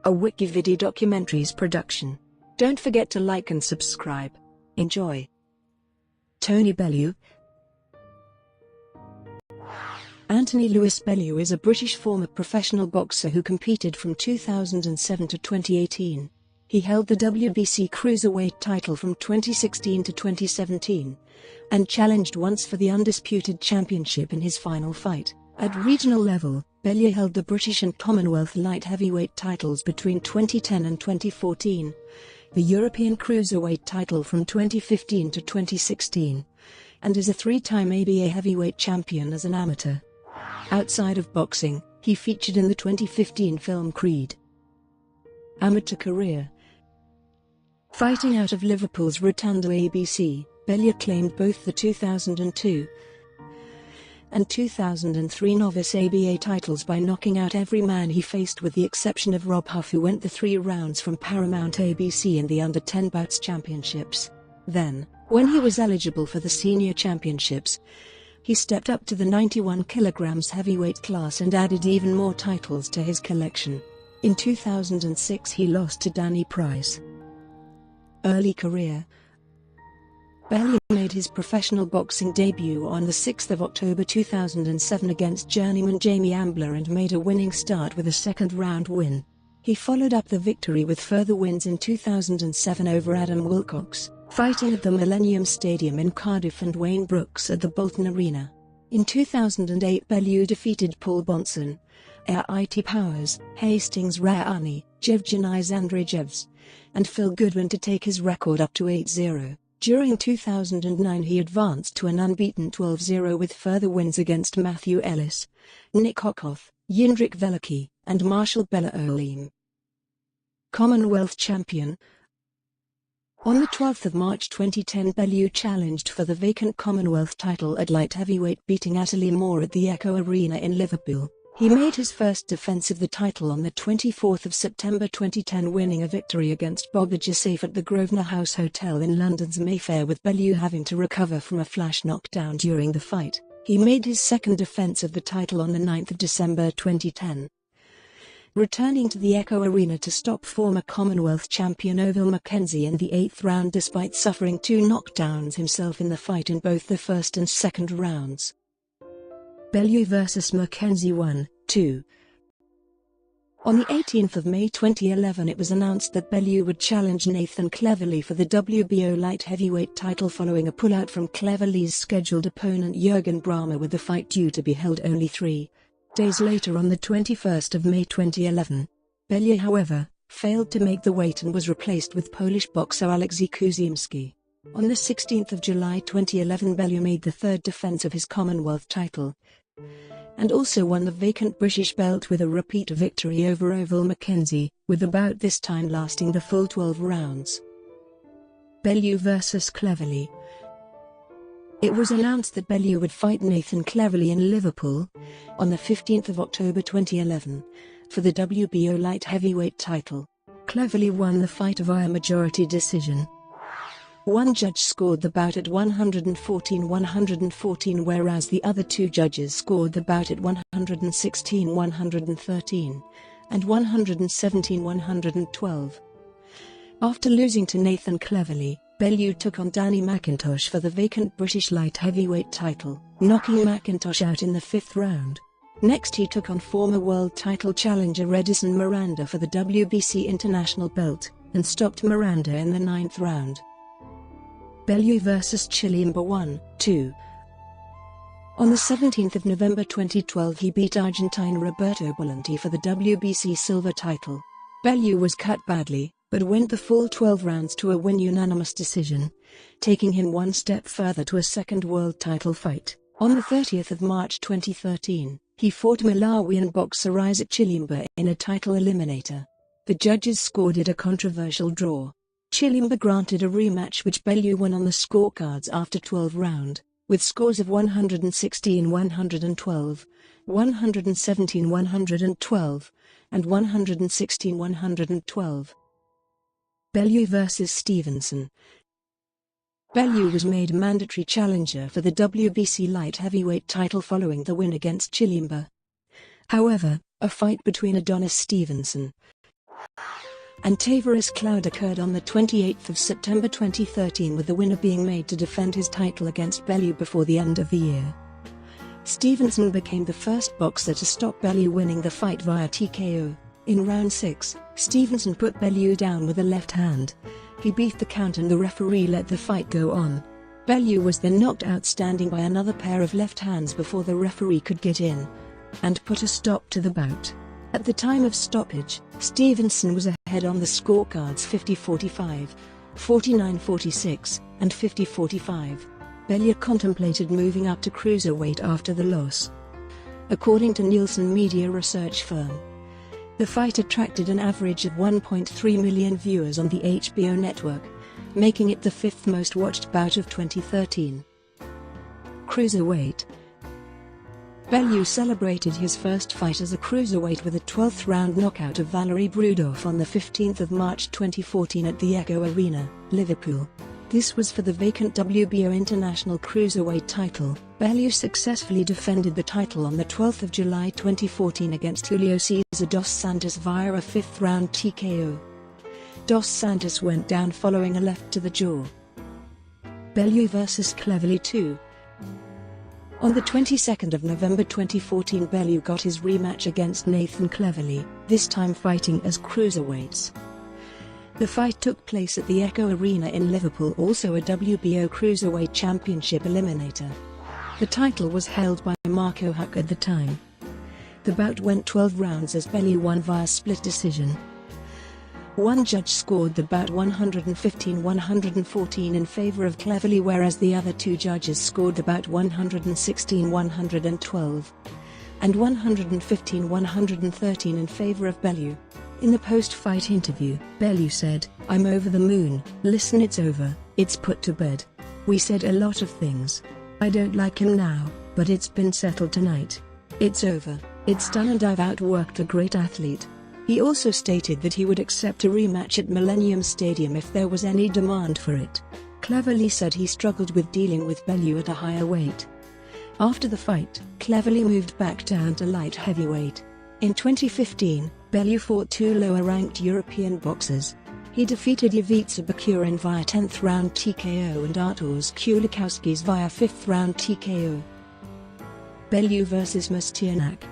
a WikiVidi Documentaries production. Don't forget to like and subscribe. Enjoy. Tony Bellew. Anthony Lewis Bellew is a British former professional boxer who competed from 2007 to 2018. He held the WBC Cruiserweight title from 2016 to 2017, and challenged once for the undisputed championship in his final fight. At regional level, Bellew held the British and Commonwealth light heavyweight titles between 2010 and 2014, the European Cruiserweight title from 2015 to 2016, and is a three-time ABA heavyweight champion as an amateur. Outside of boxing, he featured in the 2015 film Creed. Amateur career. Fighting out of Liverpool's Rotundo ABC, Bellew claimed both the 2002 and 2003 novice ABA titles by knocking out every man he faced with the exception of Rob Huff, who went the 3 rounds from Paramount ABC in the Under-10 Bouts Championships. Then, when he was eligible for the Senior Championships, he stepped up to the 91 kg heavyweight class and added even more titles to his collection. In 2006 he lost to Danny Price. Early career. Bellew made his professional boxing debut on 6 October 2007 against journeyman Jamie Ambler and made a winning start with a second-round win. He followed up the victory with further wins in 2007 over Adam Wilcox, fighting at the Millennium Stadium in Cardiff, and Wayne Brooks at the Bolton Arena. In 2008 Bellew defeated Paul Bonson, It Powers, Hastings Rayani, Yevgeny Zandrajevs, and Phil Goodwin to take his record up to 8-0. During 2009 he advanced to an unbeaten 12-0 with further wins against Matthew Ellis, Nick Hokoth, Yindrik Velicki, and Marshall Bella-Olim. Commonwealth champion. On 12 March 2010 Bellew challenged for the vacant Commonwealth title at light heavyweight, beating Atali Moore at the Echo Arena in Liverpool. He made his first defence of the title on 24 September 2010, winning a victory against Bobby Jassafe at the Grosvenor House Hotel in London's Mayfair, with Bellew having to recover from a flash knockdown during the fight. He made his second defence of the title on 9 December 2010, returning to the Echo Arena to stop former Commonwealth champion Ovil Mackenzie in the 8th round despite suffering 2 knockdowns himself in the fight in both the first and second rounds. Bellew vs Mackenzie 1-2. On 18 May 2011 it was announced that Bellew would challenge Nathan Cleverly for the WBO light heavyweight title following a pullout from Cleverly's scheduled opponent Jürgen Brähmer, with the fight due to be held only 3 days later on 21 May 2011. Bellew, however, failed to make the weight and was replaced with Polish boxer Aleksiej Kuziemski. On 16 July 2011 Bellew made the third defence of his Commonwealth title, and also won the vacant British belt with a repeat victory over Ovil Mackenzie, with the bout this time lasting the full 12 rounds. Bellew vs Cleverly. It was announced that Bellew would fight Nathan Cleverly in Liverpool on 15 October 2011 for the WBO light heavyweight title. Cleverly won the fight via majority decision. One judge scored the bout at 114-114, whereas the other 2 judges scored the bout at 116-113 and 117-112. After losing to Nathan Cleverly, Bellew took on Danny McIntosh for the vacant British light heavyweight title, knocking McIntosh out in the 5th round. Next he took on former world title challenger Edison Miranda for the WBC International belt, and stopped Miranda in the 9th round. Bellew vs Chilimba 1-2. On 17 November 2012 he beat Argentine Roberto Bolonti for the WBC silver title. Bellew was cut badly, but went the full 12 rounds to a win unanimous decision, taking him one step further to a second world title fight. On 30 March 2013, he fought Malawian boxer Isaac Chilimba in a title eliminator. The judges scored it a controversial draw. Chilimba granted a rematch which Bellew won on the scorecards after 12 rounds, with scores of 116-112, 117-112, and 116-112. Bellew vs Stevenson. Bellew was made mandatory challenger for the WBC light heavyweight title following the win against Chilimba. However, a fight between Adonis Stevenson and Tavares Cloud occurred on the 28th of September 2013, with the winner being made to defend his title against Bellew before the end of the year. Stevenson became the first boxer to stop Bellew winning the fight via TKO. In round 6, Stevenson put Bellew down with a left hand. He beat the count and the referee let the fight go on. Bellew was then knocked out standing by another pair of left hands before the referee could get in and put a stop to the bout. At the time of stoppage, Stevenson was ahead on the scorecards 50-45, 49-46, and 50-45. Bellew contemplated moving up to cruiserweight after the loss. According to Nielsen media research firm, the fight attracted an average of 1.3 million viewers on the HBO network, making it the fifth most watched bout of 2013. Cruiserweight. Bellew celebrated his first fight as a cruiserweight with a 12th round knockout of Valery Brudov on the 15th of March 2014 at the Echo Arena, Liverpool. This was for the vacant WBO International Cruiserweight title. Bellew successfully defended the title on the 12th of July 2014 against Julio César dos Santos via a 5th round TKO. Dos Santos went down following a left to the jaw. Bellew vs Cleverly 2. On the 22nd of November 2014, Bellew got his rematch against Nathan Cleverly, this time fighting as cruiserweights. The fight took place at the Echo Arena in Liverpool, also a WBO Cruiserweight Championship eliminator. The title was held by Marco Huck at the time. The bout went 12 rounds as Bellew won via split decision. One judge scored the bout 115-114 in favor of Cleverly, whereas the other two judges scored the bout 116-112 and 115-113 in favor of Bellew. In the post-fight interview, Bellew said, "I'm over the moon, listen, it's over, it's put to bed. We said a lot of things. I don't like him now, but it's been settled tonight. It's over, it's done, and I've outworked a great athlete." He also stated that he would accept a rematch at Millennium Stadium if there was any demand for it. Cleverly said he struggled with dealing with Bellew at a higher weight. After the fight, Cleverly moved back down to light heavyweight. In 2015, Bellew fought two lower-ranked European boxers. He defeated Ivica Bakurin via 10th round TKO and Arturs Kulikowskis via 5th round TKO. Bellew vs Mustyanak.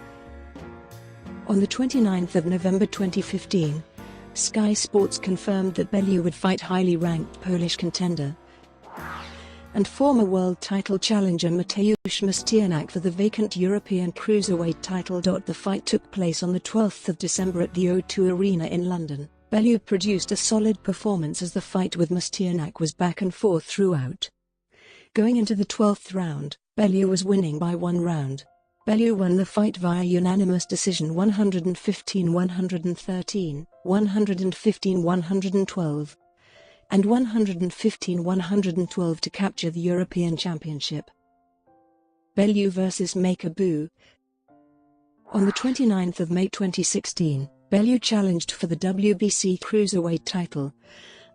On the 29th of November 2015, Sky Sports confirmed that Bellew would fight highly ranked Polish contender and former world title challenger Mateusz Mustyanak for the vacant European Cruiserweight title. The fight took place on the 12th of December at the O2 Arena in London. Bellew produced a solid performance as the fight with Mustyanak was back and forth throughout. Going into the 12th round, Bellew was winning by 1 round. Bellew won the fight via unanimous decision 115-113, 115-112, and 115-112 to capture the European Championship. Bellew vs Makabu. On the 29th of May 2016, Bellew challenged for the WBC Cruiserweight title,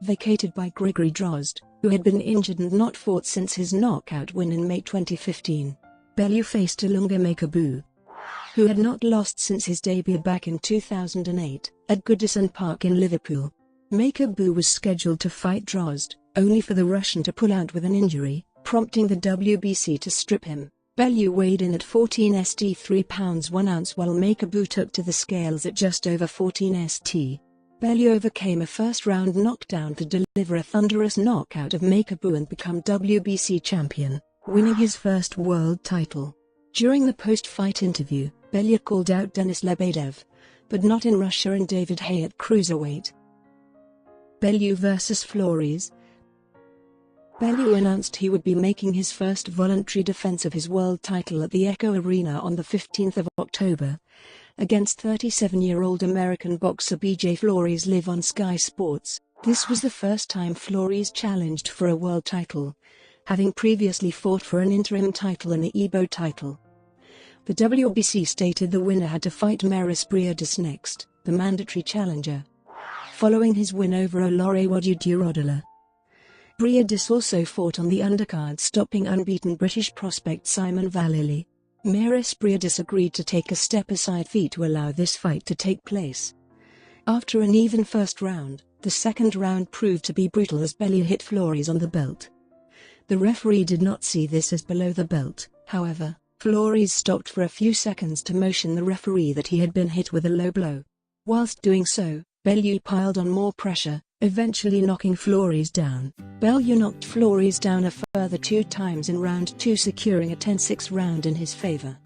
vacated by Gregory Drozd, who had been injured and not fought since his knockout win in May 2015. Bellew faced Ilunga Makabu, who had not lost since his debut back in 2008, at Goodison Park in Liverpool. Makabu was scheduled to fight Drozd, only for the Russian to pull out with an injury, prompting the WBC to strip him. Bellew weighed in at 14 st 3 pounds 1 ounce while Makabu took to the scales at just over 14 st. Bellew overcame a first-round knockdown to deliver a thunderous knockout of Makabu and become WBC champion, winning his first world title. During the post-fight interview, Bellew called out Denis Lebedev, but not in Russia, and David Haye at cruiserweight. Bellew vs Flores. Bellew announced he would be making his first voluntary defense of his world title at the Echo Arena on the 15th of October, against 37-year-old American boxer BJ Flores live on Sky Sports. This was the first time Flores challenged for a world title, having previously fought for an interim title and the EBO title. The WBC stated the winner had to fight Mairis Briedis next, the mandatory challenger, following his win over Olorewaju Durodola. Briedis also fought on the undercard, stopping unbeaten British prospect Simon Vallely. Mairis Briedis agreed to take a step-aside fee to allow this fight to take place. After an even first round, the second round proved to be brutal as Bellew hit Flores on the belt. The referee did not see this as below the belt, however. Flores stopped for a few seconds to motion the referee that he had been hit with a low blow. Whilst doing so, Bellew piled on more pressure, eventually knocking Flores down. Bellew knocked Flores down a further 2 times in round 2, securing a 10-6 round in his favour.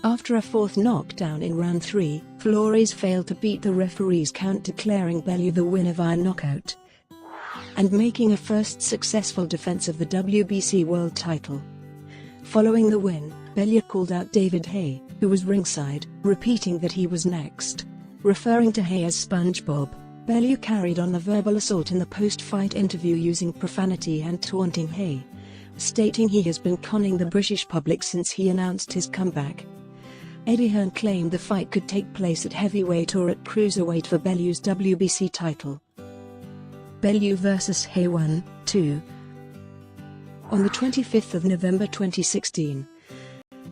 After a fourth knockdown in round 3, Flores failed to beat the referee's count, declaring Bellew the winner via knockout and making a first successful defence of the WBC world title. Following the win, Bellew called out David Haye, who was ringside, repeating that he was next. Referring to Haye as SpongeBob, Bellew carried on the verbal assault in the post-fight interview using profanity and taunting Haye, stating he has been conning the British public since he announced his comeback. Eddie Hearn claimed the fight could take place at heavyweight or at cruiserweight for Bellew's WBC title. Bellew vs Haye 1-2. On the 25th of November 2016,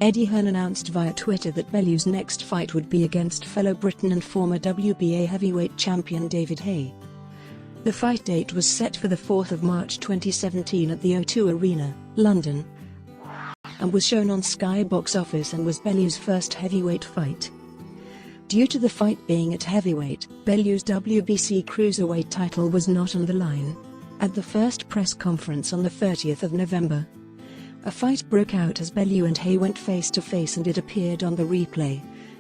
Eddie Hearn announced via Twitter that Bellew's next fight would be against fellow Briton and former WBA heavyweight champion David Haye. The fight date was set for the 4th of March 2017 at the O2 Arena, London, and was shown on Sky Box Office and was Bellew's first heavyweight fight. Due to the fight being at heavyweight, Bellew's WBC cruiserweight title was not on the line. At the first press conference on the 30th of November, a fight broke out as Bellew and Haye went face-to-face, and it appeared on the replay.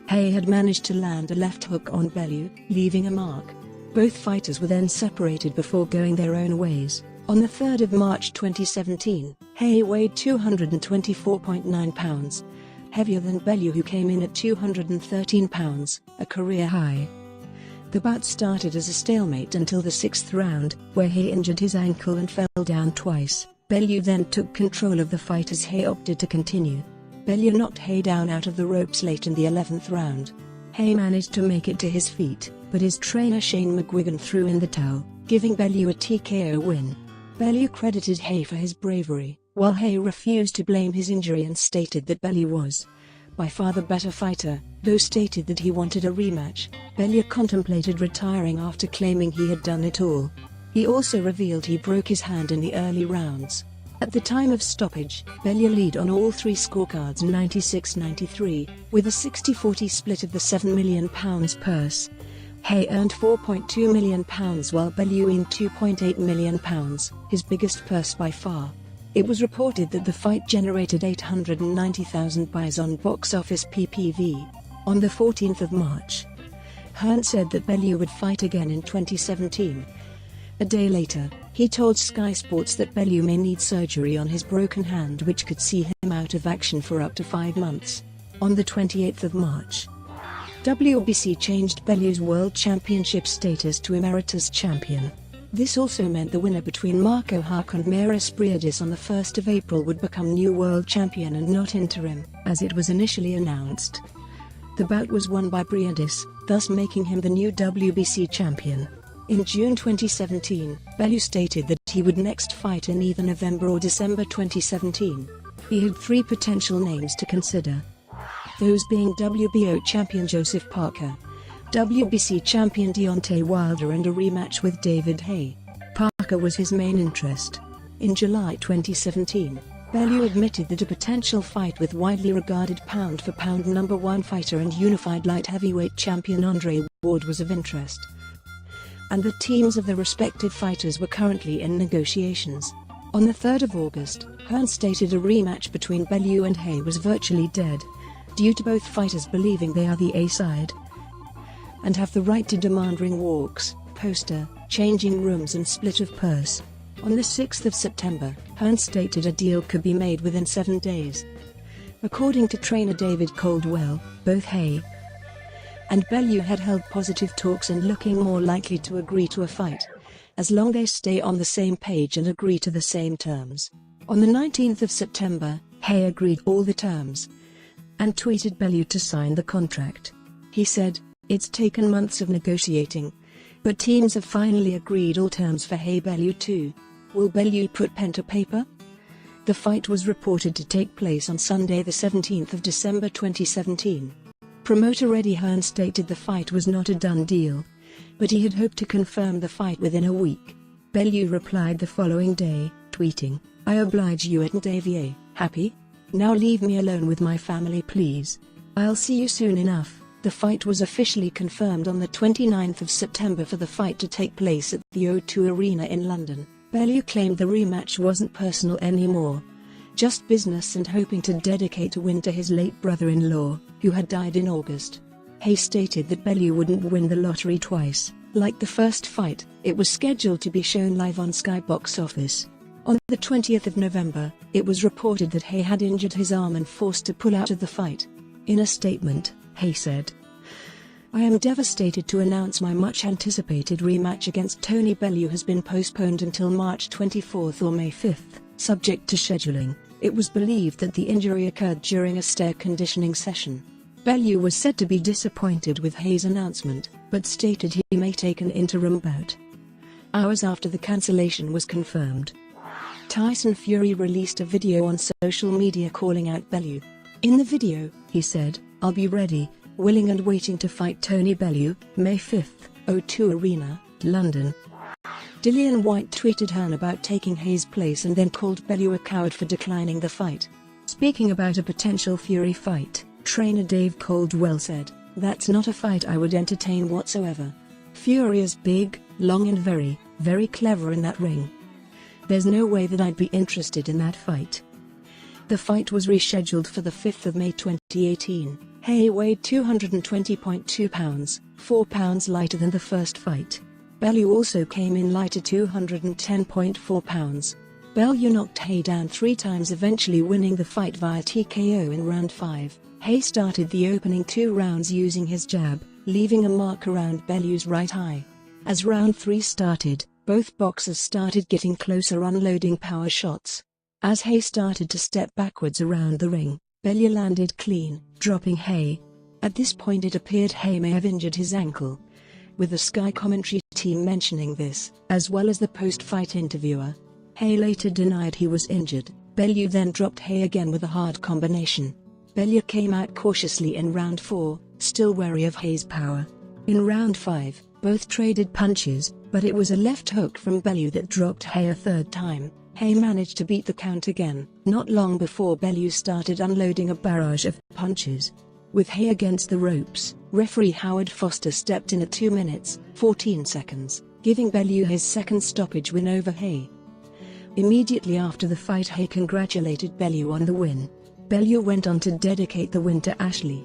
Haye had managed to land a left hook on Bellew, leaving a mark. Both fighters were then separated before going their own ways. On the 3rd of March 2017, Haye weighed 224.9 pounds, heavier than Bellew, who came in at 213 pounds, a career high. The bout started as a stalemate until the 6th round, where Haye injured his ankle and fell down twice. Bellew then took control of the fight as Haye opted to continue. Bellew knocked Haye down out of the ropes late in the 11th round. Haye managed to make it to his feet, but his trainer Shane McGuigan threw in the towel, giving Bellew a TKO win. Bellew credited Haye for his bravery, while Haye refused to blame his injury and stated that Bellew was by far the better fighter, though stated that he wanted a rematch. Bellew contemplated retiring after claiming he had done it all. He also revealed he broke his hand in the early rounds. At the time of stoppage, Bellew led on all 3 scorecards 96-93, with a 60-40 split of the £7 million purse. Haye earned £4.2 million while Bellew earned £2.8 million, his biggest purse by far. It was reported that the fight generated 890,000 buys on Box Office PPV. On the 14th of March, Hearn said that Bellew would fight again in 2017. A day later, he told Sky Sports that Bellew may need surgery on his broken hand, which could see him out of action for up to 5 months. On the 28th of March, WBC changed Bellew's World Championship status to Emeritus Champion. This also meant the winner between Marco Huck and Mairis Briedis on the 1st of April would become new world champion and not interim, as it was initially announced. The bout was won by Briedis, thus making him the new WBC champion. In June 2017, Bellew stated that he would next fight in either November or December 2017. He had 3 potential names to consider, those being WBO champion Joseph Parker, WBC champion Deontay Wilder, and a rematch with David Haye. Parker was his main interest. In July 2017, Bellew admitted that a potential fight with widely regarded pound-for-pound #1 fighter and unified light heavyweight champion Andre Ward was of interest, and the teams of the respective fighters were currently in negotiations. On the 3rd of August, Hearn stated a rematch between Bellew and Haye was virtually dead, due to both fighters believing they are the A-side and have the right to demand ring walks, poster, changing rooms and split of purse. On the 6th of September, Hearn stated a deal could be made within 7 days. According to trainer David Caldwell, both Haye and Bellew had held positive talks and looking more likely to agree to a fight, as long they stay on the same page and agree to the same terms. On the 19th of September, Haye agreed all the terms and tweeted Bellew to sign the contract. He said, "It's taken months of negotiating, but teams have finally agreed all terms for Haye Bellew too. Will Bellew put pen to paper?" The fight was reported to take place on Sunday the 17th of December 2017. Promoter Eddie Hearn stated the fight was not a done deal, but he had hoped to confirm the fight within a week. Bellew replied the following day, tweeting, "I oblige you at Xavier, happy? Now leave me alone with my family please. I'll see you soon enough." The fight was officially confirmed on the 29th of September for the fight to take place at the O2 Arena in London. Bellew claimed the rematch wasn't personal anymore, just business, and hoping to dedicate a win to his late brother-in-law, who had died in August. Hay stated that Bellew wouldn't win the lottery twice. Like the first fight, it was scheduled to be shown live on Sky Box Office. On the 20th of November, it was reported that Hay had injured his arm and forced to pull out of the fight. In a statement, Hay said, "I am devastated to announce my much-anticipated rematch against Tony Bellew has been postponed until March 24 or May 5, subject to scheduling." It was believed that the injury occurred during a stair conditioning session. Bellew was said to be disappointed with Hay's announcement, but stated he may take an interim bout. Hours after the cancellation was confirmed, Tyson Fury released a video on social media calling out Bellew. In the video, he said, "I'll be ready, willing and waiting to fight Tony Bellew, May 5, O2 Arena, London." Dillian Whyte tweeted Hearn about taking Hay's place and then called Bellew a coward for declining the fight. Speaking about a potential Fury fight, trainer Dave Caldwell said, "That's not a fight I would entertain whatsoever. Fury is big, long and very, very clever in that ring. There's no way that I'd be interested in that fight." The fight was rescheduled for the 5th of May 2018. Hay weighed 220.2 pounds, 4 pounds lighter than the first fight. Bellew also came in light at 210.4 pounds. Bellew knocked Hay down 3 times, eventually winning the fight via TKO in round 5. Hay started the opening 2 rounds using his jab, leaving a mark around Bellew's right eye. As round 3 started, both boxers started getting closer, unloading power shots. As Hay started to step backwards around the ring, Bellew landed clean, dropping Hay. At this point it appeared Hay may have injured his ankle, with the Sky commentary team mentioning this, as well as the post-fight interviewer. Hay later denied he was injured. Bellew then dropped Hay again with a hard combination. Bellew came out cautiously in round 4, still wary of Hay's power. In round 5, both traded punches, but it was a left hook from Bellew that dropped Hay a 3rd time. Hay managed to beat the count again, not long before Bellew started unloading a barrage of punches. With Hay against the ropes, referee Howard Foster stepped in at 2 minutes, 14 seconds, giving Bellew his 2nd stoppage win over Hay. Immediately after the fight, Hay congratulated Bellew on the win. Bellew went on to dedicate the win to Ashley,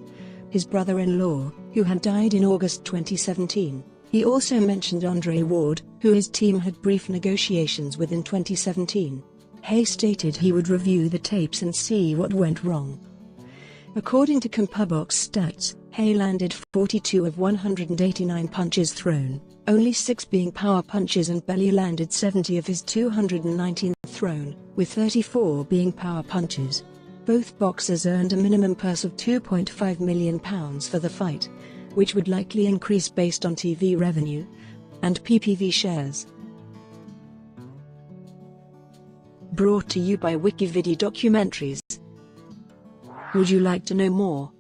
his brother-in-law, who had died in August 2017. He also mentioned Andre Ward, who his team had brief negotiations with in 2017. Hay stated he would review the tapes and see what went wrong. According to CompuBox stats, Hay landed 42 of 189 punches thrown, only 6 being power punches, and Bellew landed 70 of his 219 thrown, with 34 being power punches. Both boxers earned a minimum purse of £2.5 million for the fight, which would likely increase based on TV revenue and PPV shares. Brought to you by WikiVidi Documentaries. Would you like to know more?